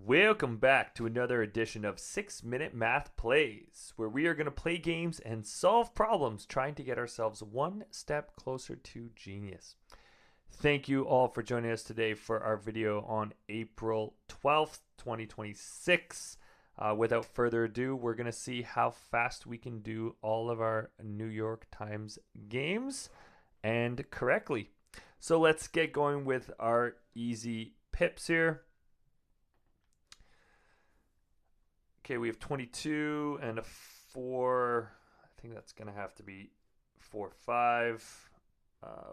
Welcome back to another edition of 6 Minute Math Plays, where we are going to play games and solve problems trying to get ourselves one step closer to genius. Thank you all for joining us today for our video on April 12th, 2026. Without further ado, we're going to see how fast we can do all of our New York Times games and correctly. So let's get going with our easy pips here. Okay, we have 22 and a 4. I think that's going to have to be 4, 5.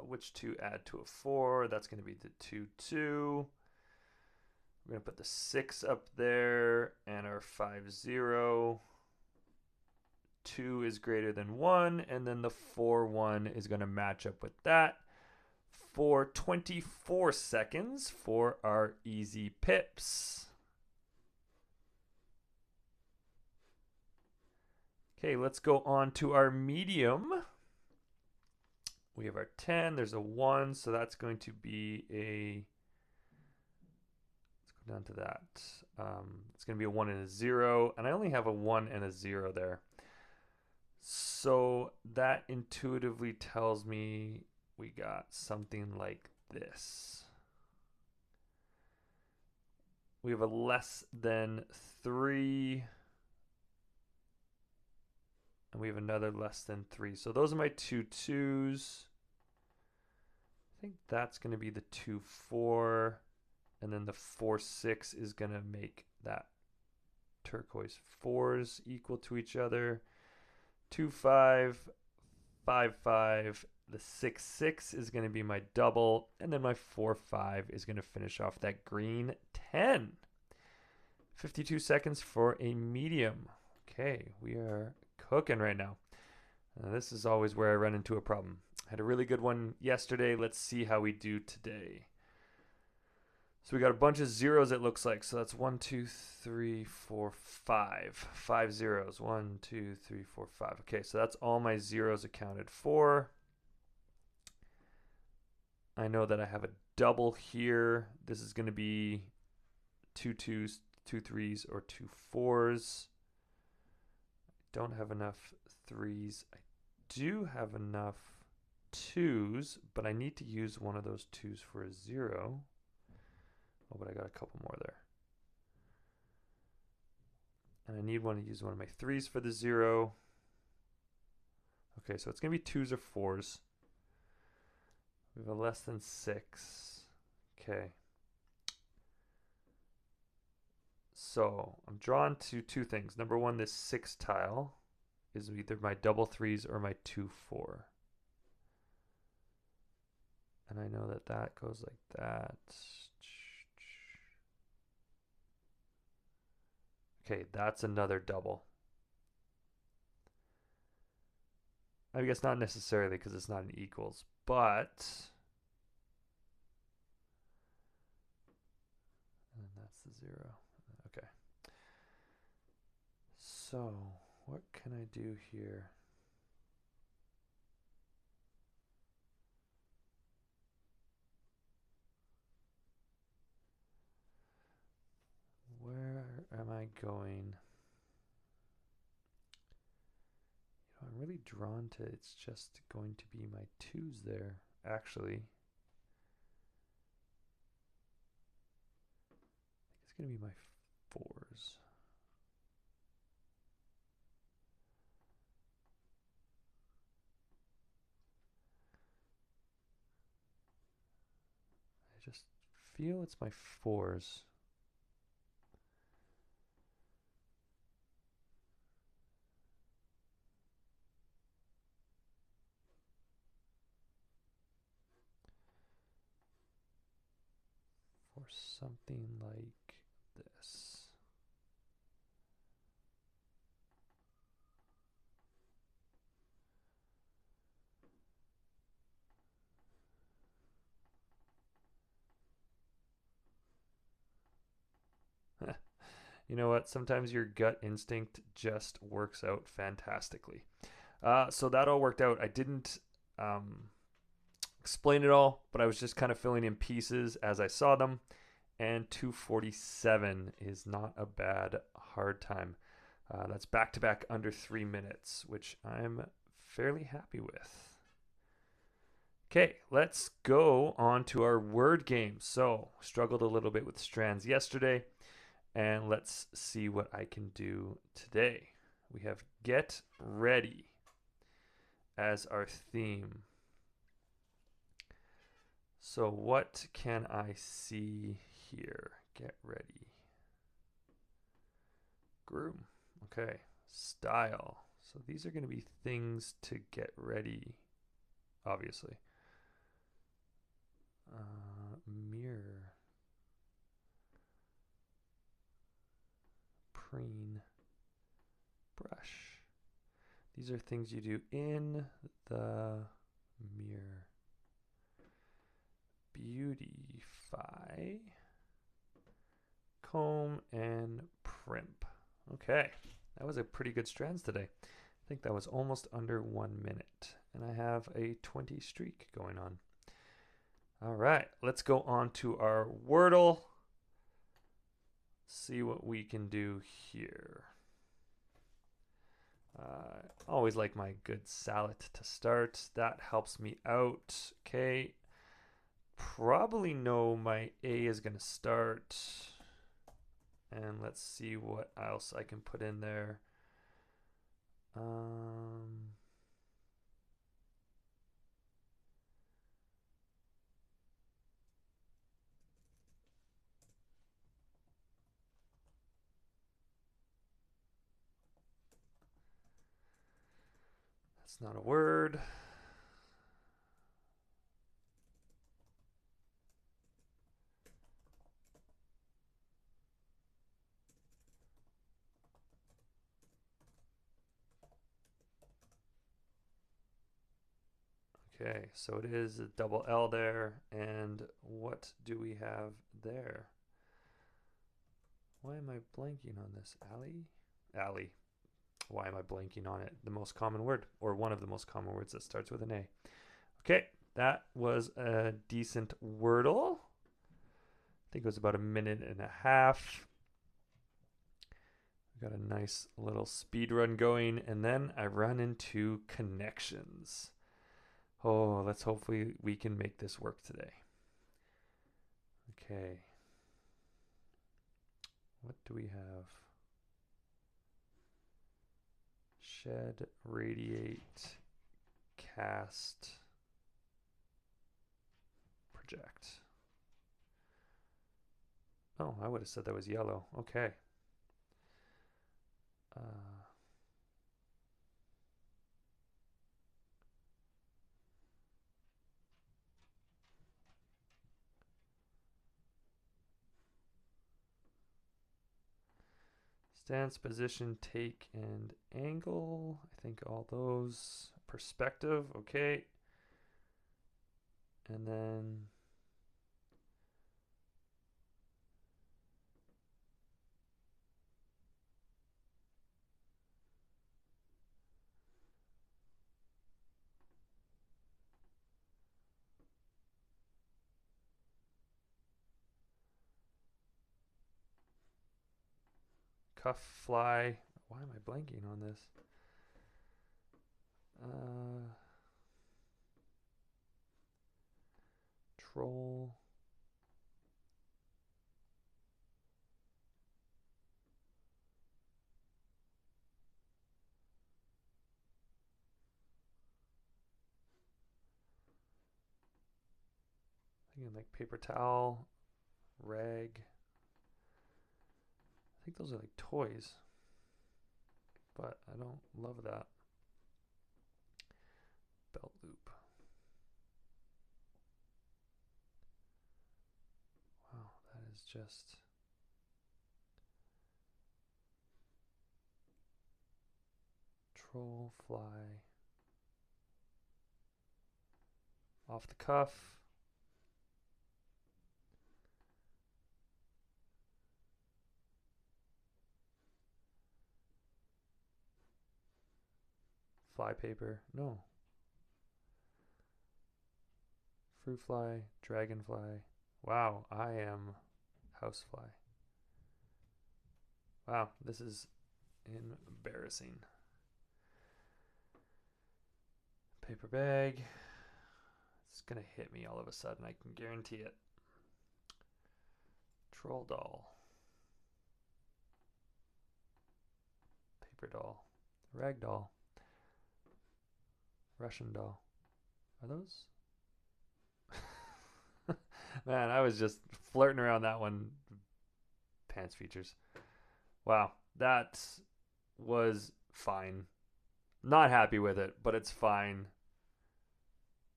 Which 2 add to a 4? That's going to be the 2, 2. We're going to put the 6 up there and our 5, 0. 2 is greater than 1, and then the 4, 1 is going to match up with that for 24 seconds for our easy pips. Okay, let's go on to our medium. We have our 10, there's a 1, so that's going to be a, let's go down to that. It's going to be a 1 and a 0, and I only have a 1 and a 0 there. So that intuitively tells me we got something like this. We have a less than 3. And we have another less than 3. So those are my 2 2s. I think that's going to be the 2 4. And then the 4 6 is going to make that turquoise 4s equal to each other. 2 5, 5 5. The 6 6 is going to be my double. And then my 4 5 is going to finish off that green 10. 52 seconds for a medium. Okay, we are cooking right now. This is always where I run into a problem. I had a really good one yesterday. Let's see how we do today. So we got a bunch of zeros, it looks like. So that's 1, 2, 3, 4, 5. 5 zeros. 1, 2, 3, 4, 5. Okay, so that's all my zeros accounted for. I know that I have a double here. This is going to be 2 2s, 2 3s, or 2 4s. Don't have enough 3s. I do have enough 2s, but I need to use one of those 2s for a 0. Oh, but I got a couple more there. And I need to use one of my 3s for the 0. Okay, so it's going to be 2s or 4s. We have a less than 6. Okay. So I'm drawn to 2 things. Number 1, this 6 tile is either my double 3s or my 2 4. And I know that that goes like that. Okay, that's another double. I guess not necessarily because it's not an equals, but and that's the 0. Okay. So, what can I do here? Where am I going? I'm really drawn to it's just going to be my 2s there, actually. I think it's going to be my 4s. I just feel it's my 4s. Or something like this. You know what? Sometimes your gut instinct just works out fantastically. So that all worked out. I didn't explain it all, but I was just kind of filling in pieces as I saw them. and 247 is not a bad hard time. That's back to back under 3 minutes, which I'm fairly happy with. Okay, let's go on to our word game. So, struggled a little bit with strands yesterday, and let's see what I can do today. We have get ready as our theme. So what can I see here? Get ready. Groom. Okay. Style. So these are going to be things to get ready, obviously. Mirror. Preen. Brush. These are things you do in the mirror. Beautify. Comb and primp. Okay, that was a pretty good strands today. I think that was almost under 1 minute, and I have a 20 streak going on. All right, let's go on to our Wordle. See what we can do here. Always like my good salad to start. That helps me out. Okay, probably know my A is going to start. And let's see what else I can put in there. That's not a word. Okay, so it is a double L there. And what do we have there? Why am I blanking on this? Alley? Alley. Why am I blanking on it? The most common word, or one of the most common words that starts with an A. Okay, that was a decent Wordle. I think it was about 1.5 minutes. We got a nice little speed run going, and then I run into connections. Oh, let's hopefully we can make this work today. Okay. What do we have? Shed, radiate, cast, project. Oh, I would have said that was yellow. Okay. Stance, position, take, and angle. I think all those. Perspective, okay. And then cuff, fly. Why am I blanking on this? Troll. Thinking like paper towel, rag. I think those are like toys, but I don't love that. Belt loop. Wow, that is just troll, fly, off the cuff. Fly paper. No. Fruit fly, dragonfly. Wow, I am housefly. Wow, this is embarrassing. Paper bag. It's going to hit me all of a sudden. I can guarantee it. Troll doll. Paper doll. Rag doll. Russian doll. Are those? Man, I was just flirting around that one. Pants features. Wow, that was fine. Not happy with it, but it's fine.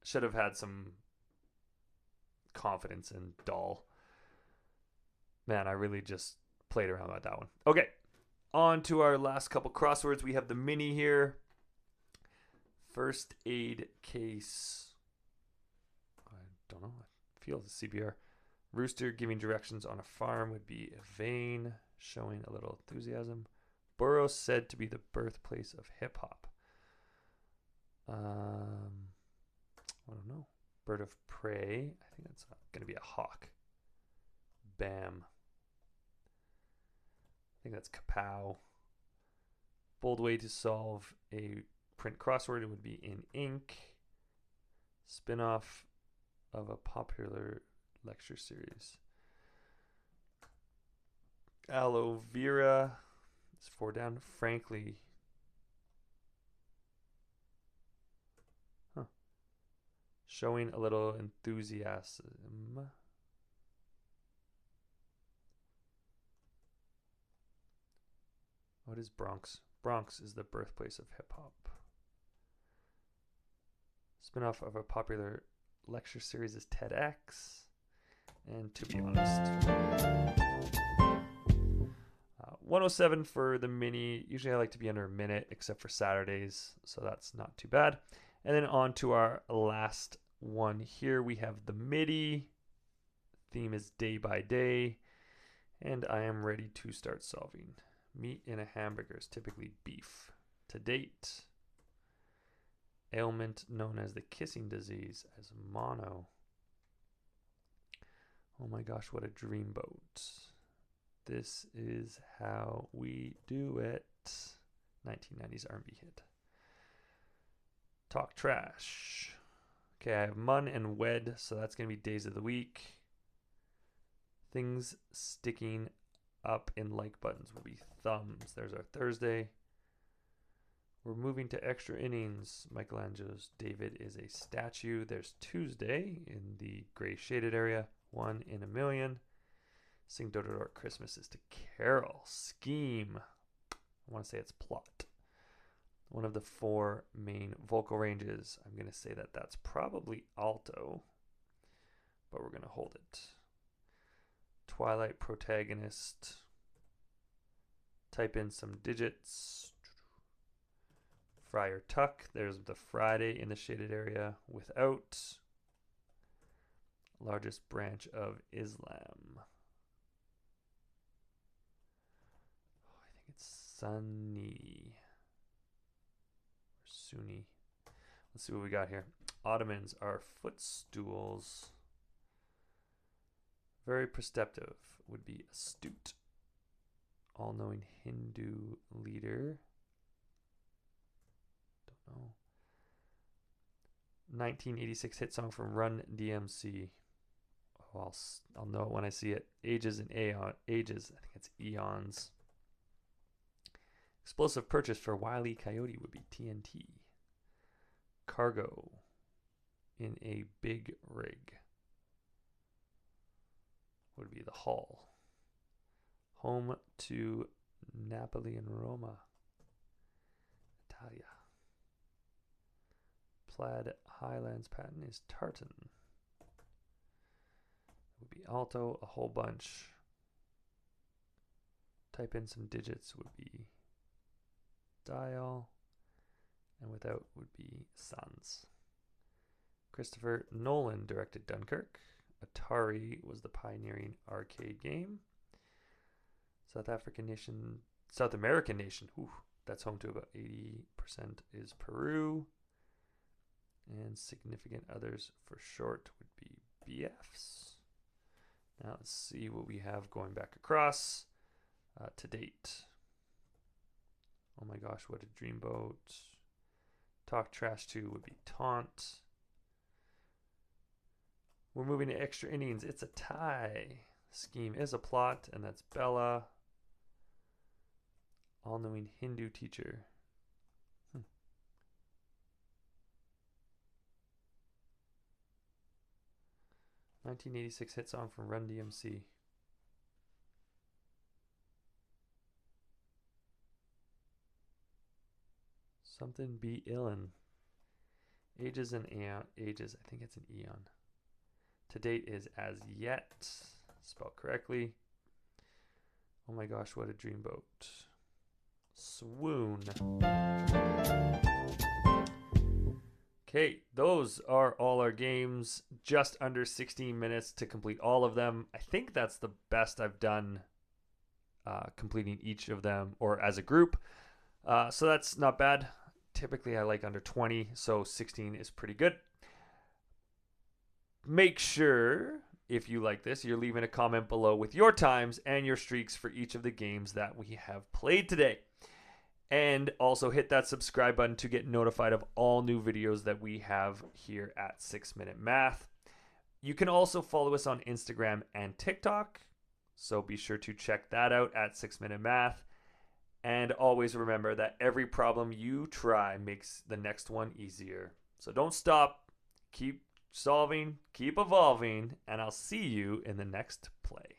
Should have had some confidence in doll. Man, I really just played around with that one. Okay, on to our last couple crosswords. We have the mini here. First aid case. I don't know. I feel the CPR. Rooster giving directions on a farm would be vain, showing a little enthusiasm. Borough said to be the birthplace of hip hop. I don't know. Bird of prey. I think that's going to be a hawk. Bam. I think that's kapow. Bold way to solve a print crossword. It would be in ink. Spin-off of a popular lecture series. Aloe vera. It's 4 down. Frankly. Showing a little enthusiasm. What is Bronx? Bronx is the birthplace of hip hop. Spin-off of a popular lecture series is TEDx. And to be honest, 107 for the mini. Usually I like to be under a minute, except for Saturdays, so that's not too bad. And then on to our last one here. We have the Midi. Theme is day by day. And I am ready to start solving. Meat in a hamburger is typically beef. To date, ailment known as the kissing disease as mono. Oh my gosh, what a dreamboat. This is how we do it. 1990s R&B hit. Talk trash. Okay, I have mun and wed, so that's going to be days of the week. Things sticking up in like buttons will be thumbs. There's our Thursday. We're moving to extra innings. Michelangelo's David is a statue. There's Tuesday in the gray shaded area. 1 in a million. Sing Door Christmas is to Carol. Scheme. I want to say it's plot. One of the 4 main vocal ranges. I'm going to say that that's probably alto, but we're going to hold it. Twilight protagonist. Type in some digits. Friar Tuck. There's the Friday in the shaded area without. Largest branch of Islam. Oh, I think it's Sunni. Sunni. Let's see what we got here. Ottomans are footstools. Very perceptive would be astute. All-knowing Hindu leader. Don't know. 1986 hit song from Run DMC. Oh, I'll know it when I see it. Ages and ages. I think it's eons. Explosive purchase for Wile E. Coyote would be TNT. Cargo in a big rig would be the Hull. Home to Napoli and Roma. Italia. Plaid Highlands patent is tartan. It would be alto, a whole bunch. Type in some digits would be dial, and without would be sans. Christopher Nolan directed Dunkirk. Atari was the pioneering arcade game. South American nation, that's home to about 80% is Peru. And significant others for short would be BFs. Now let's see what we have going back across to date. Oh my gosh, what a dreamboat. Talk trash to would be taunt. We're moving to extra innings. It's a tie. Scheme is a plot, and that's Bella. All-knowing Hindu teacher. 1986 hit song from Run DMC. Something be illin. Ages and aeon. Ages, I think it's an eon. To date is as yet. Spelled correctly. Oh my gosh, what a dreamboat. Swoon. Okay, those are all our games. Just under 16 minutes to complete all of them. I think that's the best I've done completing each of them or as a group. So that's not bad. Typically I like under 20, so 16 is pretty good. Make sure, if you like this, you're leaving a comment below with your times and your streaks for each of the games that we have played today. And also hit that subscribe button to get notified of all new videos that we have here at 6 Minute Math. You can also follow us on Instagram and TikTok, so be sure to check that out at 6 Minute Math. And always remember that every problem you try makes the next one easier. So don't stop, keep solving, keep evolving, and I'll see you in the next play.